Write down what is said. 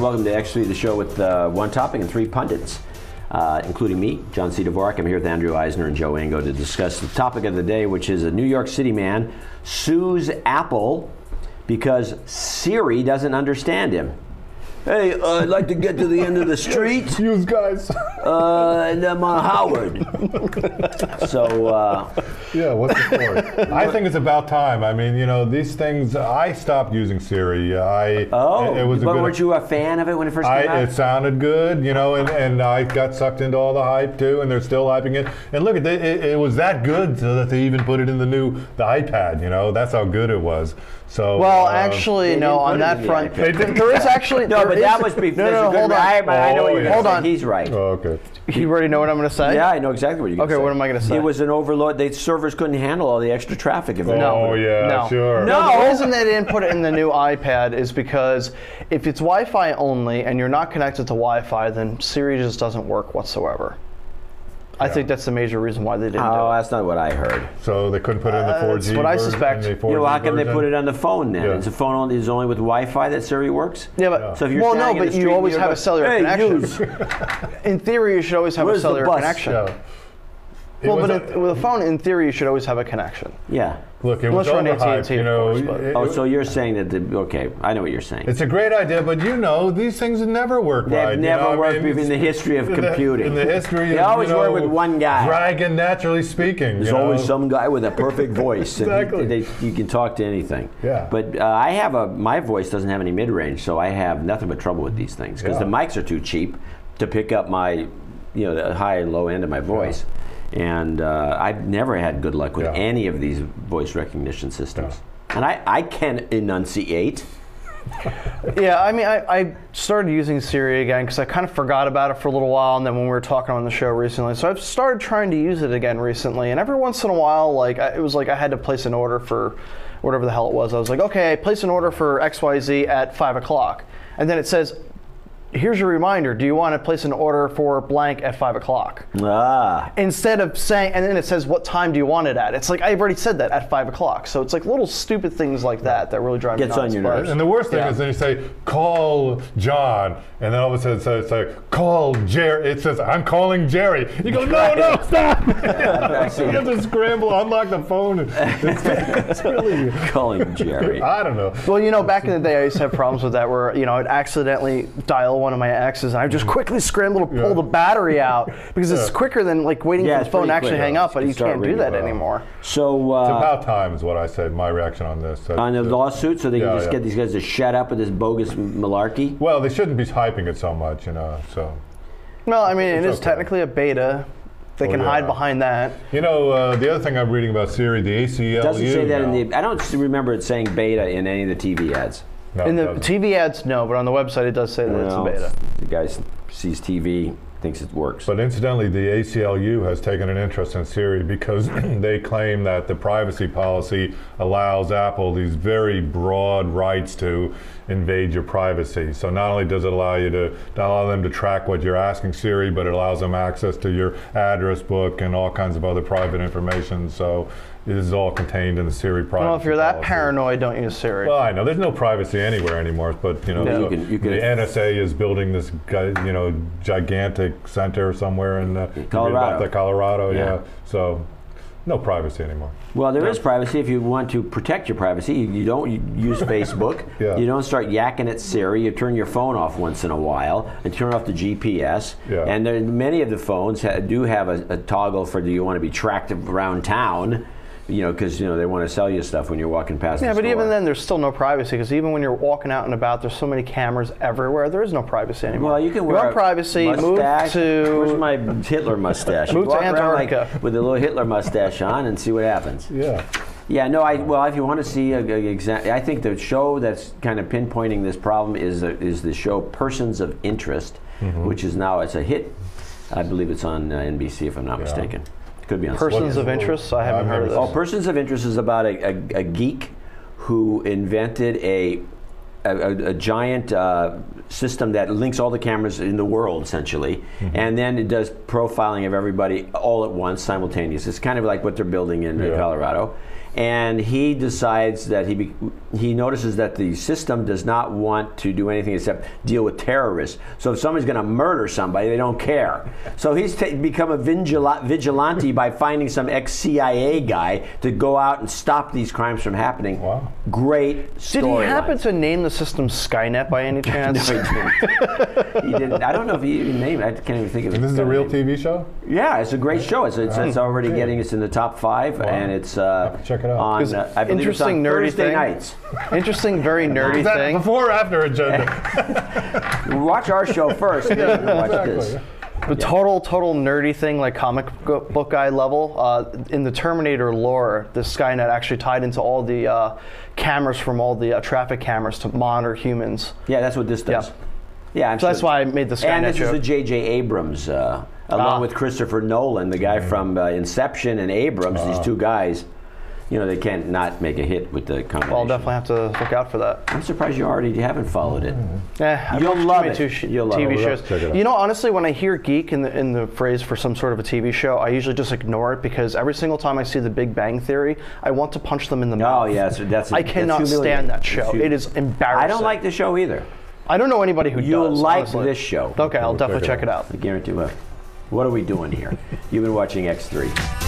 welcome to X3, the show with one topic and three pundits, including me, John C. Dvorak. I'm here with Andrew Eisner and Joe Engo to discuss the topic of the day, which is a New York City man sues Apple because Siri doesn't understand him. Hey, I'd like to get to the end of the street. You guys. And I'm on Howard. So, yeah, what's the story? I think it's about time. I mean, you know, these things, I stopped using Siri. Weren't you a fan of it when it first came out? It sounded good, you know, and I got sucked into all the hype too, and they're still hyping it. And look, it was that good so that they even put it in the iPad, you know, that's how good it was. So, well, actually, no, on that front, there is actually... No, but that was before. No, hold on. I know what you're Hold on. He's right. Oh, okay. You already know what I'm going to say? Yeah, I know exactly what you're going to say. Okay, what am I going to say? It was an overload. The servers couldn't handle all the extra traffic. If Sure. No, the reason they didn't put it in the new iPad is because if it's Wi-Fi only and you're not connected to Wi-Fi, then Siri just doesn't work whatsoever. I think that's the major reason why they didn't do it. Oh, that's not what I heard. So they couldn't put it in the 4G That's what I suspect. How can they put it on the phone then? Yeah. Is the phone only with Wi-Fi that Siri works? Yeah, but so if you're standing in the street, you always have a cellular connection. In theory, you should always have a cellular connection. Yeah. But with a phone, in theory, you should always have a connection. Yeah. Look, it was overhyped, you know. So you're saying that, okay, I know what you're saying. It's a great idea, but you know, these things never work right. They've never worked in the history of computing. In the history they always work with one guy. Dragon, naturally speaking. There's always some guy with a perfect voice. Exactly. And you can talk to anything. Yeah. But my voice doesn't have any mid-range, so I have nothing but trouble with these things because the mics are too cheap to pick up my, the high and low end of my voice. Yeah. And I've never had good luck with any of these voice recognition systems. Yeah. And I can enunciate. Yeah, I mean, I started using Siri again because I kind of forgot about it for a little while, and then when we were talking on the show recently, so I've started trying to use it again recently, and every once in a while, it was like I had to place an order for whatever the hell it was. I was like, okay, place an order for XYZ at 5 o'clock, and then it says, here's your reminder, do you want to place an order for blank at 5 o'clock? Instead of saying, and then it says, what time do you want it at? It's like, I've already said that, at 5 o'clock. So it's like little stupid things like that really drive me nuts. Gets on your nerves. And the worst thing is then you say, call John, and then all of a sudden it's like, call Jerry. It says, I'm calling Jerry. You go, no, stop. You have to scramble, unlock the phone. It's really... Calling Jerry. I don't know. Well, back in the day, I used to have problems with that where, I'd accidentally dial one of my exes, and I just quickly scramble to pull the battery out because it's quicker than waiting for the phone to actually hang up, but you can't do that anymore. So it's about time is what I said, my reaction on this. On the lawsuit, so they can just get these guys to shut up with this bogus malarkey? Well, they shouldn't be hyping it so much, so. Well, I mean, it is technically a beta. They can hide behind that. The other thing I'm reading about Siri, the ACLU. It doesn't say that I don't remember it saying beta in any of the TV ads. No, in the TV ads, no, but on the website it does say that it's a beta. The guy sees TV, thinks it works. But incidentally, the ACLU has taken an interest in Siri because they claim that the privacy policy allows Apple these very broad rights to invade your privacy. So not only does it allow them to track what you're asking Siri, but it allows them access to your address book and all kinds of other private information. So it is all contained in the Siri privacy. Well, if you're that policy. Paranoid, don't use Siri. Well, I know there's no privacy anywhere anymore, but the NSA is building this gigantic center somewhere in Colorado. So no privacy anymore. Well, there is privacy if you want to protect your privacy. You don't use Facebook. You don't start yakking at Siri. You turn your phone off once in a while and turn off the GPS. And many of the phones do have a toggle for do you want to be tracked around town. Because they want to sell you stuff when you're walking past the store. Yeah, but even then, there's still no privacy, because even when you're walking out and about, there's so many cameras everywhere, there is no privacy anymore. Well, you can wear privacy, mustache. Move to... Where's my Hitler mustache? Move to Antarctica. With a little Hitler mustache on and see what happens. Yeah, no, well, if you want to see I think the show that's kind of pinpointing this problem is the show Persons of Interest, which is now, it's a hit. I believe it's on NBC, if I'm not mistaken. Could be on Persons of Interest? I haven't heard of this. Oh, Persons of Interest is about a geek who invented a giant system that links all the cameras in the world, essentially, and then it does profiling of everybody all at once, simultaneous. It's kind of like what they're building in Colorado. and he decides that he notices that the system does not want to do anything except deal with terrorists. So if somebody's going to murder somebody, they don't care. So he's become a vigilante by finding some ex-CIA guy to go out and stop these crimes from happening. Wow. Great story. Did he happen to name the system Skynet by any chance? No, he didn't. He didn't. I don't know if he even named it. I can't even think of it. And this is a real TV show? Yeah, it's a great show. It's already getting us in the top 5, and it's check it out. on, I believe it's on Thursday nights. Interesting, very nerdy Is that thing. before or after agenda? Watch our show first, and then you can watch this. The total nerdy thing, like comic book guy level. In the Terminator lore, the Skynet actually tied into all the cameras from all the traffic cameras to monitor humans. Yeah, that's what this does. Yeah, so that's why I made the Skynet And this joke. is the J.J. Abrams, along with Christopher Nolan, the guy from Inception and Abrams, these two guys. You know, they can't not make a hit with the combination. Well, I'll definitely have to look out for that. I'm surprised you haven't followed it. You'll love it. You'll love TV it. shows. You know, honestly, when I hear geek in the phrase for some sort of a TV show, I usually just ignore it because every single time I see The Big Bang Theory, I want to punch them in the mouth. Oh, yeah, I cannot stand that show. It is embarrassing. I don't like the show either. I don't know anybody who You'll does. like honestly. this show. Okay, I'll definitely check it out. I guarantee you. What are we doing here? You've been watching X3.